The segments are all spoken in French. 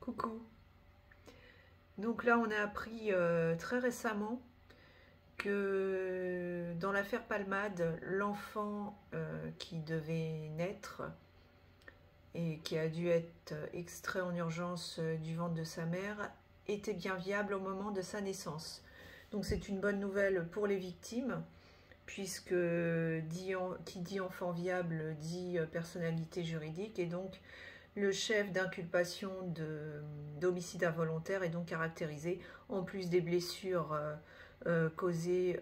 Coucou. Donc là, on a appris très récemment que dans l'affaire Palmade, l'enfant qui devait naître et qui a dû être extrait en urgence du ventre de sa mère était bien viable au moment de sa naissance. Donc c'est une bonne nouvelle pour les victimes, puisque qui dit enfant viable dit personnalité juridique, et donc le chef d'inculpation d'homicide involontaire est donc caractérisé, en plus des blessures causées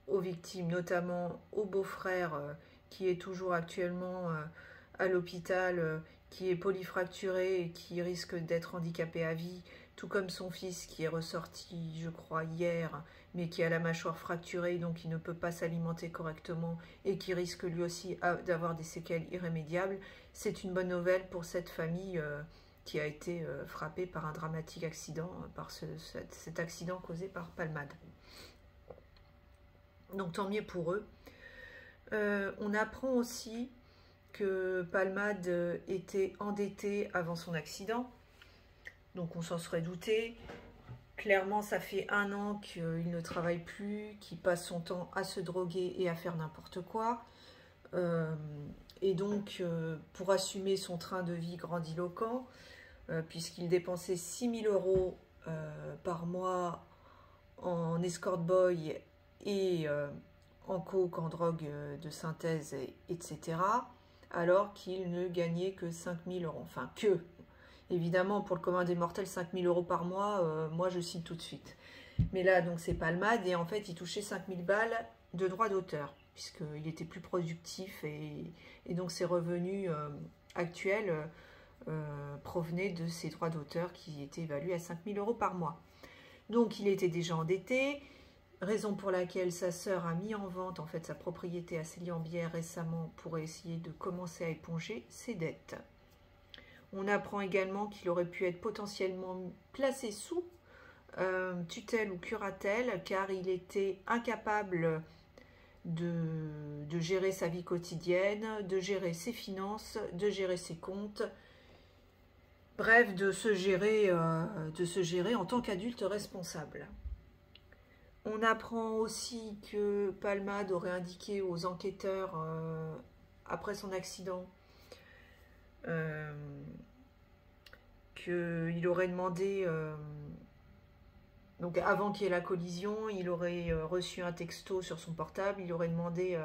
aux victimes, notamment au beau-frère qui est toujours actuellement à l'hôpital, qui est polyfracturé et qui risque d'être handicapé à vie, tout comme son fils qui est ressorti, je crois, hier, mais qui a la mâchoire fracturée, donc il ne peut pas s'alimenter correctement et qui risque lui aussi d'avoir des séquelles irrémédiables. C'est une bonne nouvelle pour cette famille qui a été frappée par un dramatique accident, par cet accident causé par Palmade. Donc tant mieux pour eux. On apprend aussi que Palmade était endetté avant son accident. Donc on s'en serait douté. Clairement, ça fait 1 an qu'il ne travaille plus, qu'il passe son temps à se droguer et à faire n'importe quoi. Et donc, pour assumer son train de vie grandiloquent, puisqu'il dépensait 6 000 € par mois en escort boy et en coke, en drogue de synthèse, etc., alors qu'il ne gagnait que 5 000 €. Enfin, évidemment, pour le commun des mortels, 5 000 € par mois, moi je signe tout de suite. Mais là, donc c'est Palmade, et en fait, il touchait 5 000 balles de droits d'auteur, puisqu'il était plus productif, et donc ses revenus actuels provenaient de ces droits d'auteur qui étaient évalués à 5 000 € par mois. Donc il était déjà endetté, raison pour laquelle sa sœur a mis en vente en fait sa propriété à Célie-en-Bière récemment pour essayer de commencer à éponger ses dettes. On apprend également qu'il aurait pu être potentiellement placé sous tutelle ou curatelle, car il était incapable de gérer sa vie quotidienne, de gérer ses finances, de gérer ses comptes, bref, de se gérer en tant qu'adulte responsable. On apprend aussi que Palmade aurait indiqué aux enquêteurs après son accident qu'il aurait demandé, donc avant qu'il y ait la collision, il aurait reçu un texto sur son portable, il aurait demandé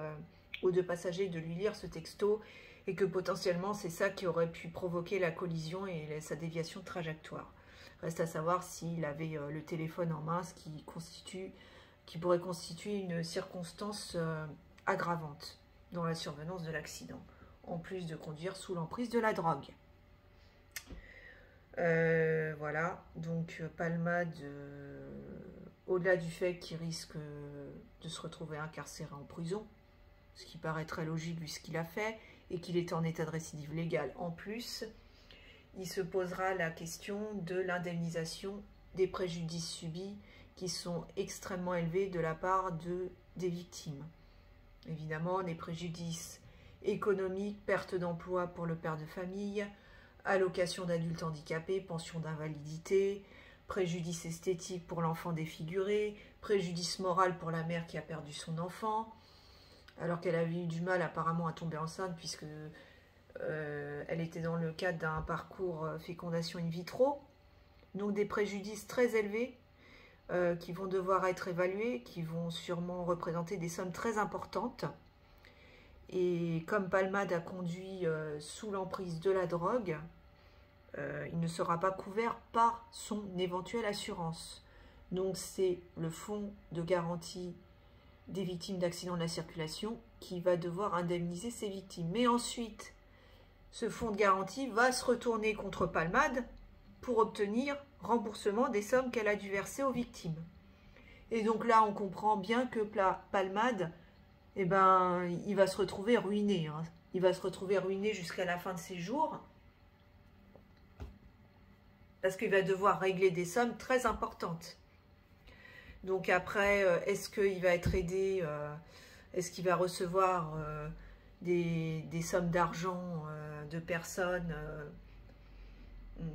aux 2 passagers de lui lire ce texto, et que potentiellement c'est ça qui aurait pu provoquer la collision et sa déviation de trajectoire. Reste à savoir s'il avait le téléphone en main, ce qui pourrait constituer une circonstance aggravante dans la survenance de l'accident, en plus de conduire sous l'emprise de la drogue. Voilà, donc Palmade, au-delà du fait qu'il risque de se retrouver incarcéré en prison, ce qui paraît très logique vu ce qu'il a fait, et qu'il était en état de récidive légale en plus, il se posera la question de l'indemnisation des préjudices subis, qui sont extrêmement élevés de la part des victimes. Évidemment, des préjudices économiques, perte d'emploi pour le père de famille, allocation d'adultes handicapés, pension d'invalidité, préjudice esthétique pour l'enfant défiguré, préjudice moral pour la mère qui a perdu son enfant, alors qu'elle avait eu du mal apparemment à tomber enceinte, puisque elle était dans le cadre d'un parcours fécondation in vitro. Donc des préjudices très élevés qui vont devoir être évalués, qui vont sûrement représenter des sommes très importantes. Et comme Palmade a conduit sous l'emprise de la drogue, il ne sera pas couvert par son éventuelle assurance. Donc c'est le fonds de garantie des victimes d'accidents de la circulation qui va devoir indemniser ces victimes. Mais ensuite, ce fonds de garantie va se retourner contre Palmade pour obtenir remboursement des sommes qu'elle a dû verser aux victimes. Et donc là, on comprend bien que Palmade, eh ben, il va se retrouver ruiné. Hein. Il va se retrouver ruiné jusqu'à la fin de ses jours, parce qu'il va devoir régler des sommes très importantes. Donc après, est-ce qu'il va être aidé, est-ce qu'il va recevoir des sommes d'argent de personnes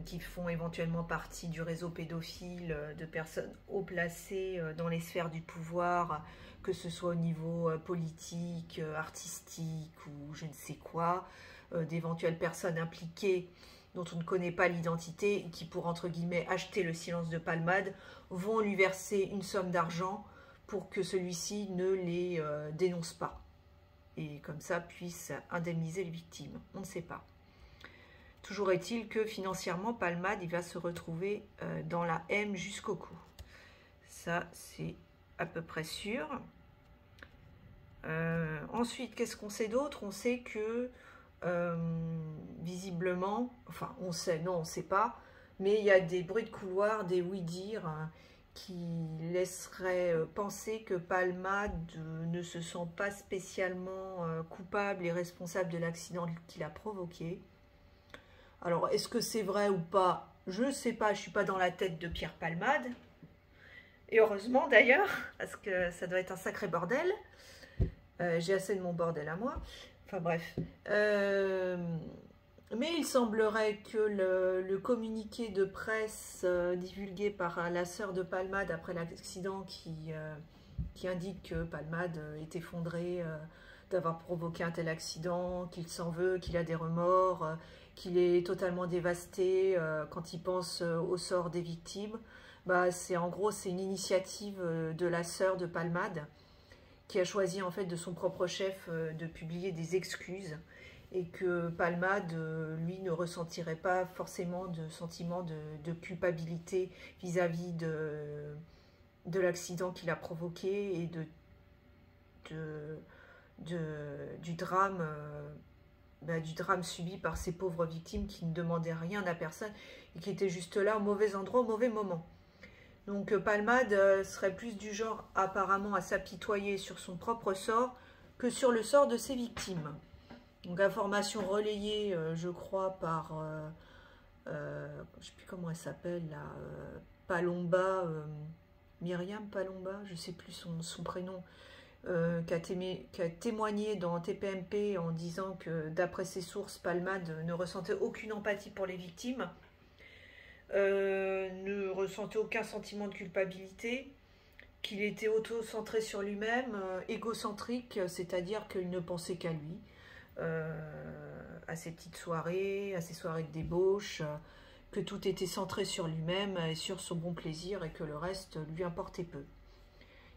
qui font éventuellement partie du réseau pédophile, de personnes haut placées dans les sphères du pouvoir, que ce soit au niveau politique, artistique ou je ne sais quoi, d'éventuelles personnes impliquées dont on ne connaît pas l'identité, qui pour entre guillemets acheter le silence de Palmade, vont lui verser une somme d'argent pour que celui-ci ne les dénonce pas. Et comme ça puisse indemniser les victimes. On ne sait pas. Toujours est-il que financièrement, Palmade, il va se retrouver dans la M jusqu'au cou. Ça, c'est à peu près sûr. Ensuite, qu'est-ce qu'on sait d'autre? On sait que, visiblement, enfin, on sait, non, on ne sait pas, mais il y a des bruits de couloir, des oui-dire, qui laisseraient penser que Palmade ne se sent pas spécialement coupable et responsable de l'accident qu'il a provoqué. Alors, est-ce que c'est vrai ou pas? Je ne sais pas, je ne suis pas dans la tête de Pierre Palmade. Et heureusement d'ailleurs, parce que ça doit être un sacré bordel. J'ai assez de mon bordel à moi. Enfin bref. Mais il semblerait que le communiqué de presse divulgué par la sœur de Palmade après l'accident qui indique que Palmade est effondré d'avoir provoqué un tel accident, qu'il s'en veut, qu'il a des remords, qu'il est totalement dévasté quand il pense au sort des victimes. Bah, en gros, c'est une initiative de la sœur de Palmade qui a choisi en fait de son propre chef de publier des excuses et que Palmade, lui, ne ressentirait pas forcément de sentiment de culpabilité vis-à-vis de l'accident qu'il a provoqué et du drame subi par ces pauvres victimes qui ne demandaient rien à personne et qui étaient juste là au mauvais endroit, au mauvais moment. Donc Palmade serait plus du genre apparemment à s'apitoyer sur son propre sort que sur le sort de ses victimes. Donc information relayée, je crois, par, je ne sais plus comment elle s'appelle, là, Palomba, Myriam Palomba, je ne sais plus son prénom, qui a témoigné dans TPMP en disant que d'après ses sources, Palmade ne ressentait aucune empathie pour les victimes. Ne ressentait aucun sentiment de culpabilité, qu'il était auto-centré sur lui-même, égocentrique, c'est-à-dire qu'il ne pensait qu'à lui, à ses petites soirées, à ses soirées de débauche, que tout était centré sur lui-même et sur son bon plaisir et que le reste lui importait peu.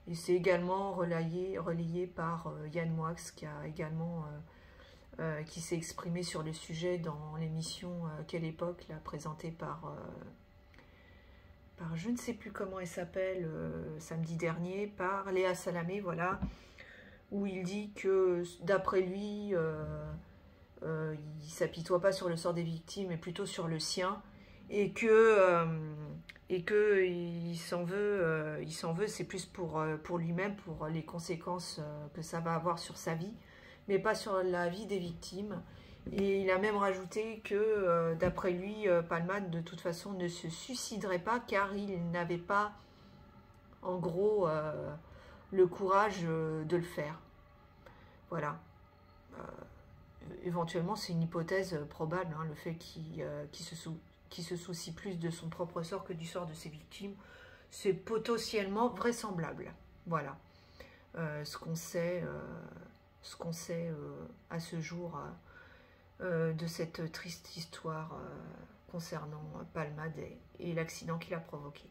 Et c'est également relayé par Yann Moix, qui a également qui s'est exprimé sur le sujet dans l'émission Quelle époque, là, présentée par je ne sais plus comment elle s'appelle, samedi dernier, par Léa Salamé, voilà, où il dit que d'après lui, il ne s'apitoie pas sur le sort des victimes, mais plutôt sur le sien, et que il s'en veut, c'est plus pour lui-même, pour les conséquences que ça va avoir sur sa vie, mais pas sur la vie des victimes. Et il a même rajouté que, d'après lui, Palmade, de toute façon, ne se suiciderait pas, car il n'avait pas, en gros, le courage de le faire. Voilà. Éventuellement, c'est une hypothèse probable, hein, le fait qu'il se soucie plus de son propre sort que du sort de ses victimes. C'est potentiellement vraisemblable. Voilà. Ce qu'on sait à ce jour de cette triste histoire concernant Palmade et l'accident qu'il a provoqué.